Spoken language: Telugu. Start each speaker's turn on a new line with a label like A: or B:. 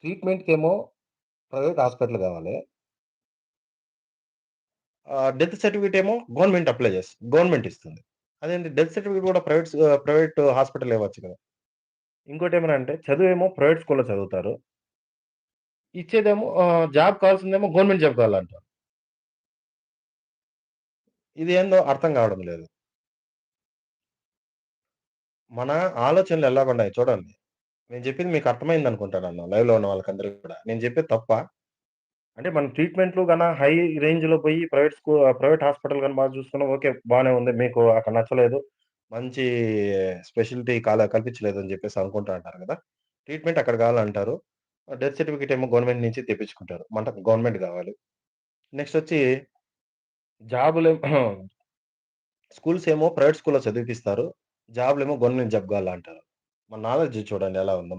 A: ట్రీట్‌మెంట్‌కేమో ప్రైవేట్ హాస్పిటల్ గావాలి. డెత్ సర్టిఫికేట్ ఏమో గవర్నమెంట్ ఇస్తుంది. అదేంటి డెత్ సర్టిఫికేట్ గూడా ప్రైవేట్ హాస్పిటల్‌లో ఇవ్వచ్చు కదా! ఇంకోటేమనంటే చదువేమో ప్రైవేట్ స్కూల్‌లో చదువుతారు. ఇచ్చేదేమో జాబ్ కావాల్సిందేమో గవర్నమెంట్ జాబ్ కావాలంటారు. ఇదేందో అర్థం కావడం లేదు. మన ఆలోచనలు ఎలాగున్నాయి చూడండి. నేను చెప్పింది మీకు అర్థమైందనుకుంటానన్న లైవ్‌లో ఉన్న వాళ్ళకందరికి కూడా. నేను చెప్పేది తప్పా? అంటే మనం ట్రీట్‌మెంట్‌లు గాన హై రేంజ్‌లో పోయి ప్రైవేట్ హాస్పిటల్ గాని బాగా చూసుకున్నాం. ఓకే. బానే ఉంది. మీకు అక్కడ నచ్చలేదు. మంచి స్పెషాలిటీ కల్పించలేదని చెప్పేసి అనుకుంటా అంటారు కదా! ట్రీట్‌మెంట్ అక్కడ కావాలంటారు. డెత్ సర్టిఫికేట్ ఏమో గవర్నమెంట్ నుంచి తెప్పించుకుంటారు. గవర్నమెంట్ కావాలి. నెక్స్టొచ్చి జాబులేమో స్కూల్స్ ఏమో ప్రైవేట్ స్కూల్‌లో చదివిపిస్తారు. జాబ్‌లేమో గవర్నమెంట్ జాబ్ కావాలంటారు. మన నాలెడ్జ్ చూడండి ఎలా ఉందో.